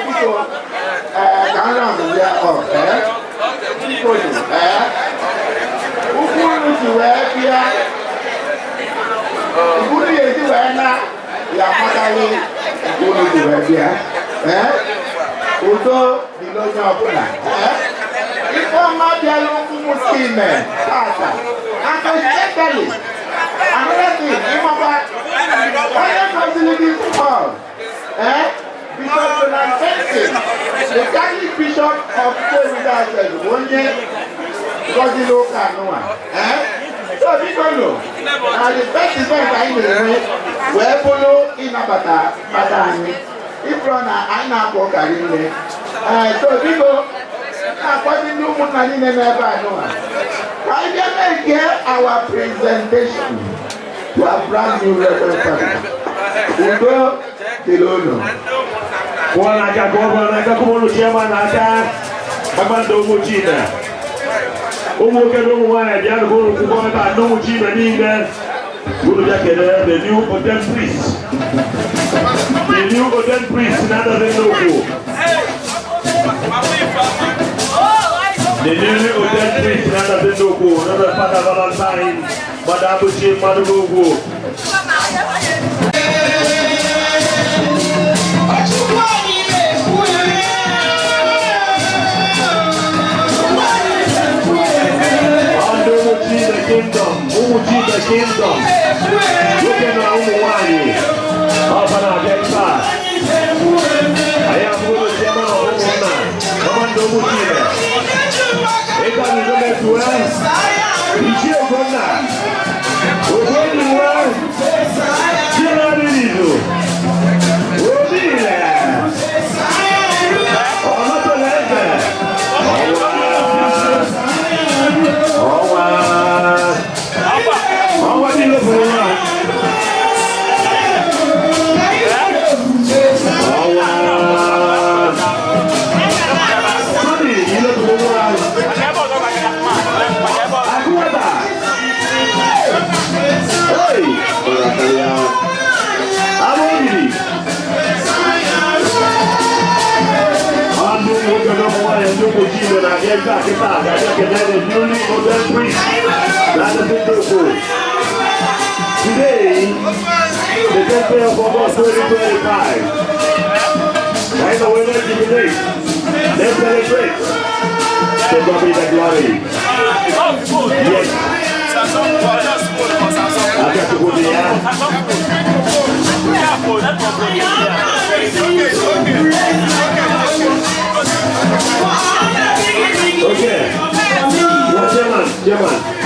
Speaker 5: Biko, ka nrọ ọzọ ya ọ. Biko lò. Ukwu unu ji wee bịa. Ukwu ya eji wee na ya amaghị ukwu unu ji wee bịa. Udo dị n'onye ọbụla. Ifeọma bịara ụmụ Chime tata. Akọsịtali. Another thing, ịmaba onye gọziri gị Paul. Bishop Donald-Benson, the Catholic Bishop of Florida, onye gọziri ụka anụwa. So biko nụ, na the first event anyị na-enwe wee bụrụ ịnabata mmadụ anyị. Ịbụrụ na anyị na-akpọ ụkarị nne. So biko, na-akwazi ndị ụmụnna niile n'ebe anụwa. I can make our presentation to a brand new Rev Fr. Udo Kilono.
Speaker 3: Buona Giacomo Chairman Adazi, Amando Mucina. Umuke Lumaya, Diana Kuba, no Mucina Ninga. The new ordained priest. The new ordained priest, none than Loco. The newly ordained priest, none than Loco, another Father Valentine Madubugwu. The kingdom. Look at our own wine. Up and I get fast. I am going to tell my own man. Come on, don't move here. If I need to get to us, it's your good night. We're going to run. You're not in it. We'll be there. Oh, not the letter. Oh, wow. What do you look for? Today, the temple of August 2025. Right now, we're let's jubilate. Let's celebrate. To God be the glory. Yes. I got to go there. Okay. What's your man?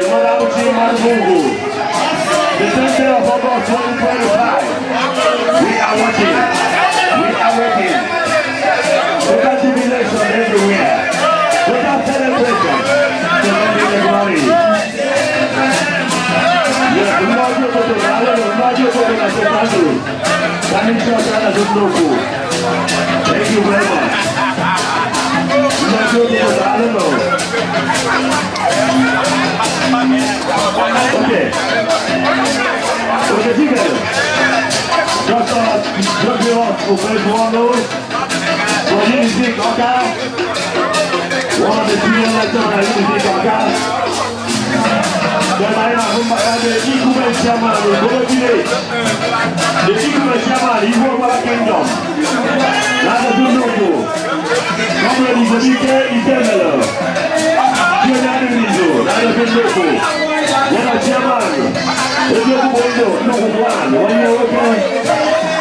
Speaker 3: Valentine Madubugwu, the center of August 2025. We are watching. We are waiting. Total jubilation everywhere. Total celebration. To the glory. Yes, we are going to the Thank you very much. Okay. Just be on for first one though. So you think okay? One of the three elections you think okay? Then I have the equal chairman will go village. The equal chairman is work for the kingdom. That's a good logo. Somebody is a big eternal. You're not in the zoo. That's a good logo. You're a chairman. If you're a window, no one. When you're working,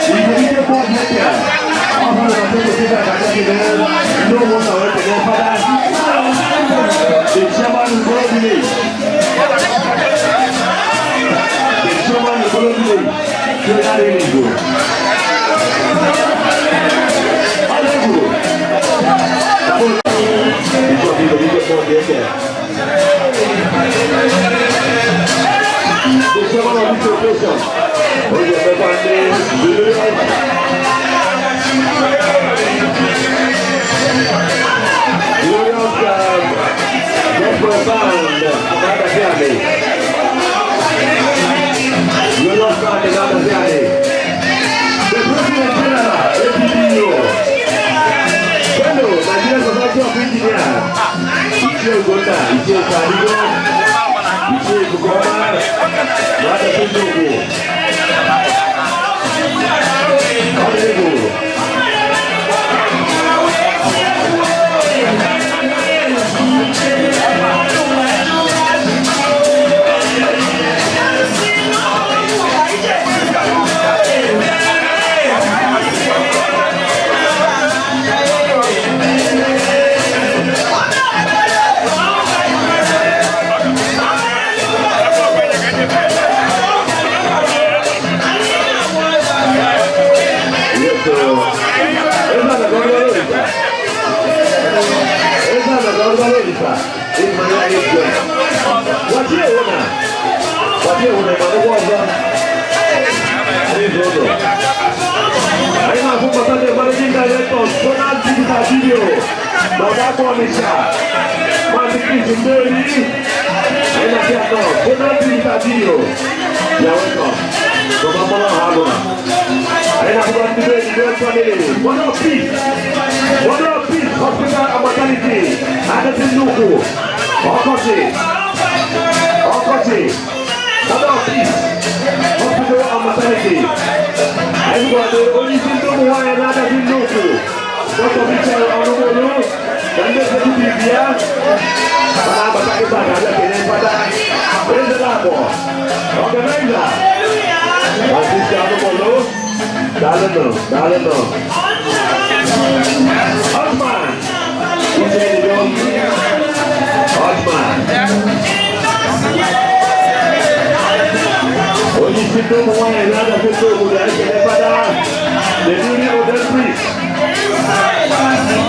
Speaker 3: you can get a board here. I'm going to take a back. I get there. No one will work there for that. The chairman will go village. The chairman will go village. You're not in the zoo. The studio. Now that one is shot. Man, the kids in dirty. And I can't know. Put on the video. Yeah, welcome. So, I'm going to have one. And I'm going to do it family. One more piece. One more piece. Hospital and maternity. Adazi Nuku. Okochi. Okochi. One more piece. Hospital and maternity. Everybody, only thing to know why Adazi Nuku. Dr. Michel Onumolu. Dan dia sedih dia. Mana baca kita ada kini pada. Benda apa? Organizer. Masih siapa Onumolu? Daleno. Osman. Ini dia. Osman. Oh, di situ semua yang ada situ sudah kini pada. Jadi ini udah free.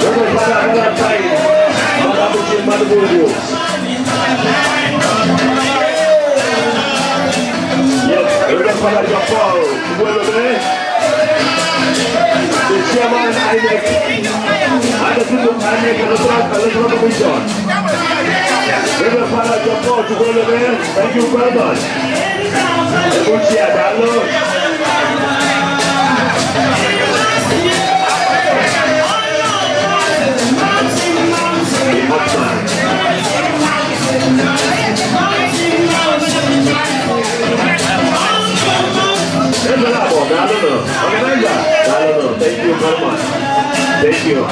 Speaker 3: Rev Fr Valentine Madubugwu. Yes, Rev Fr Valentine. The chairman INEC. Adazi INEC Electoral Commission. Rev Fr Valentine. Thank you very much. Ebuchi Adalo. Thank you very much. Thank you.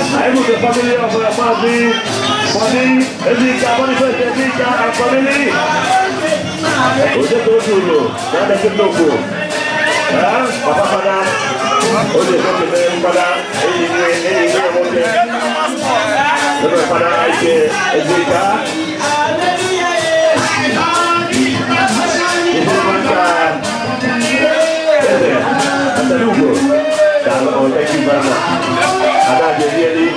Speaker 3: I was the family of Adazi, Ezika, and family. Oje to duro, nada se toko. Papa pada, oje to me pada, ei oje. Rev pada ike Ezika. Thank you very much. Adazi really.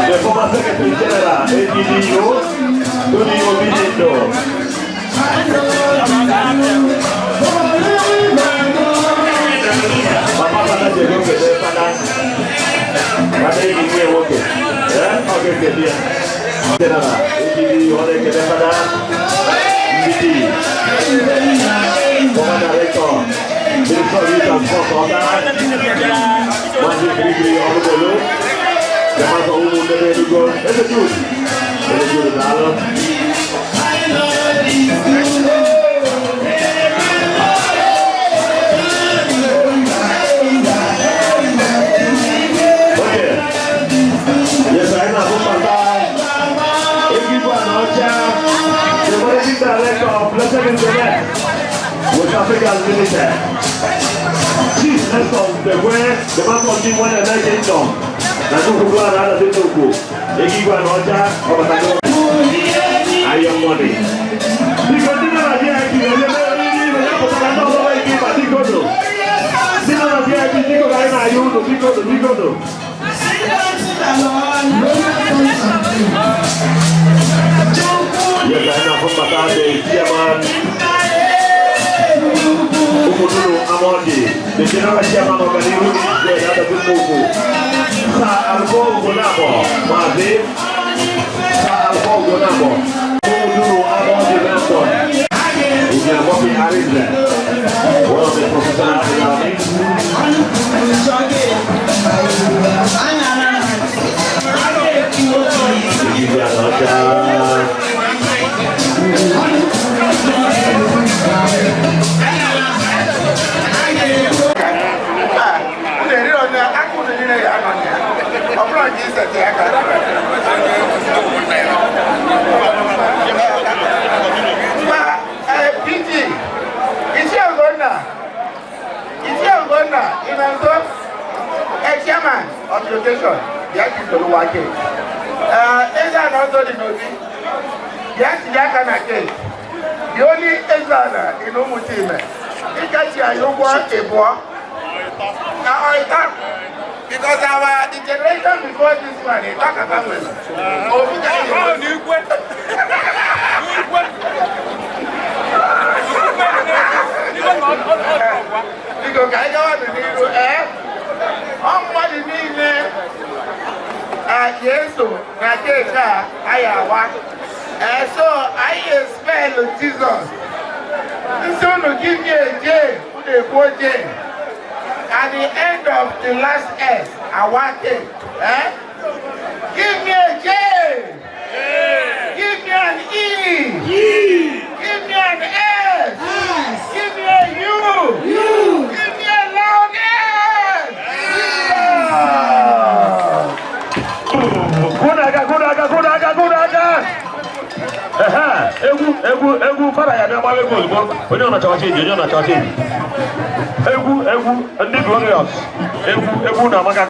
Speaker 3: The former Secretary General, ADDO, Tony Obidindo. Papa pada jadi okey, pada ini gue okey, ya, okey dia. General, ADDO oleh kita pada MBT. Commander Rektor, Minister Vital Kota, Masih Negeri Onumolu. Jangan kau umum dari juga. Itu dalam. Okay. Yes, saya nak memantau. Ibu Anocha, the Managing Director of Blessed Internet, West African Limited. Chief Nestor, the man from the one and kingdom. Nakuku ada di tuku. Ibu Anocha, Obatano. Ayam money. Because you know dia ini, dia potong tahu lagi pasti kodo. Dia nak dia ini kau kaya na ayudo, kodo. Ya, saya nak pembatasan di zaman Umudunu Amodi, the General Chairman of the New Adazi. Sir Alfo Gonabo, Mazi. Sir Alfo Gonabo. Umudunu Amodi Benson. Ujia Mopi Arize. One of the professionals in our mix.
Speaker 5: Chairman of the occasion, the acting to the Wake. Ezra also the Novi, the acting Yakana cake. The only Ezra in Umutime. It got you want a boy. Now I thought, because the generation before this one, they talk about it. Because I don't want to ọmọdé niile Yesu na Jeka ayawa so I spell Jesus so no give me a J at the end of the last S awake give me a J give me an E give me an S give me a U give me a long S.
Speaker 3: Egu fara ya na mawe gol onye ona chawache onye ona chawache egu ndị glorious egu na maka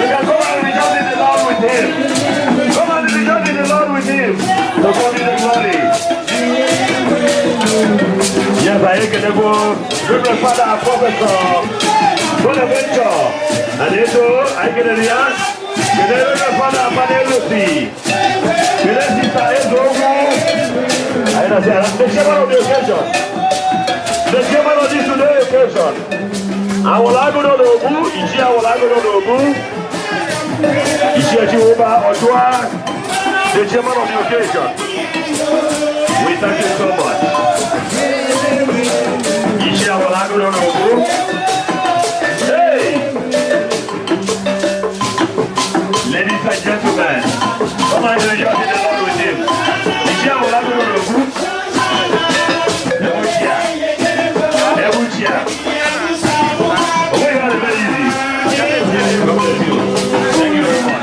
Speaker 3: you can go and rejoice in the Lord with him. Come and rejoice in the Lord with him. To God be the glory. Yes, I can go. Reverend Father and Professor Bonaventure and eso I can react. The Reverend Father and Father Lucy. The sister Ezogu. I don't say the chairman of the occasion. The chairman of this today occasion. I will go to the Obu. Ichi I will go to the Obu. Ichi Oba Otua. The chairman of the occasion. We thank you so much. Ichi I will go to the Obu. Hey, ladies and gentlemen, come and rejoice in the Lord with him. Ichi I will go to the Obu. Thank you very much.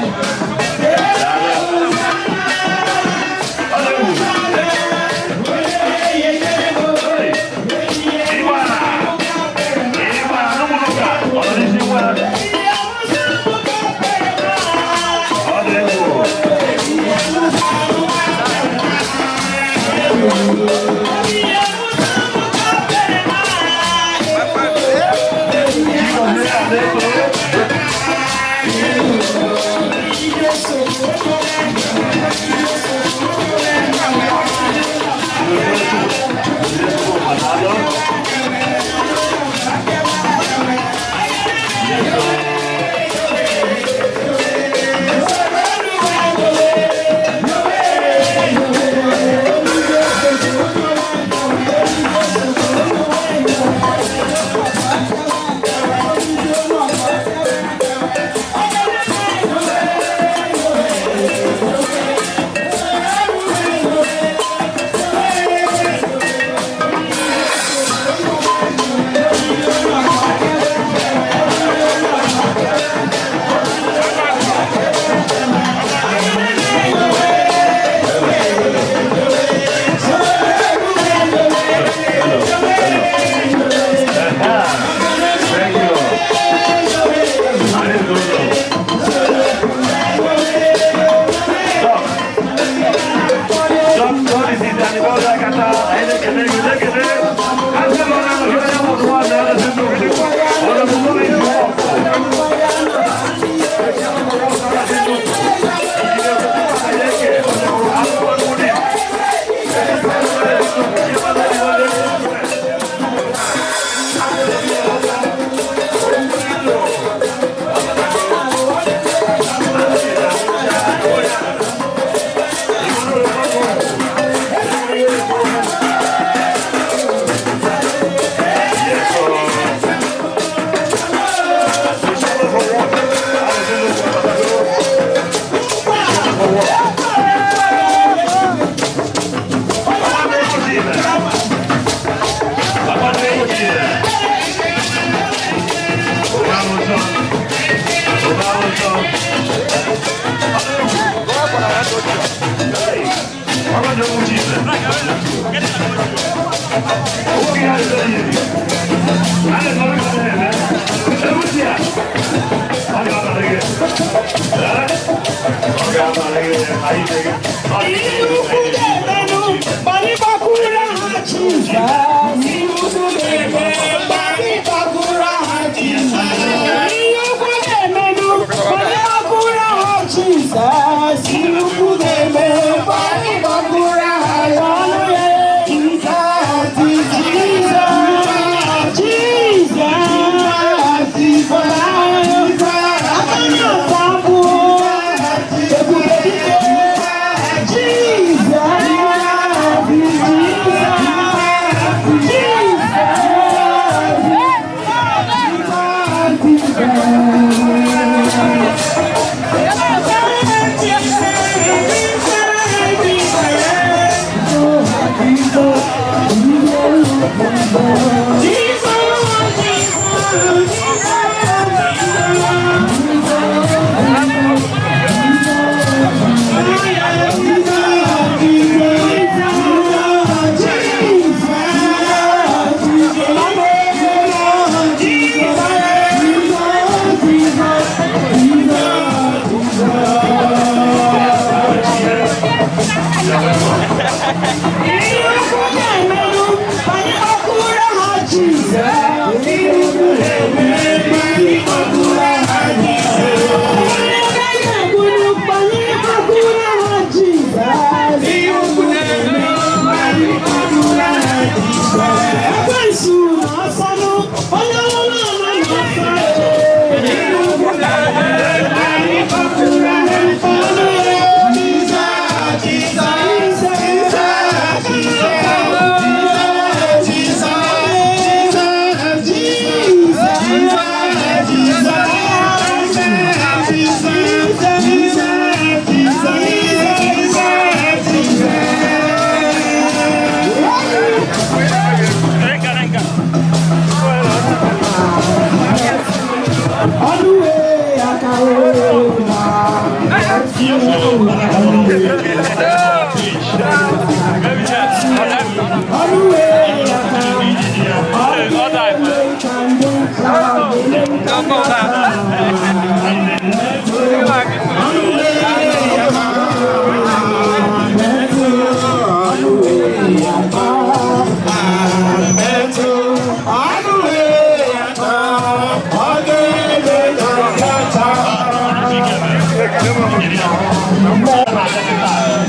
Speaker 1: Jesus.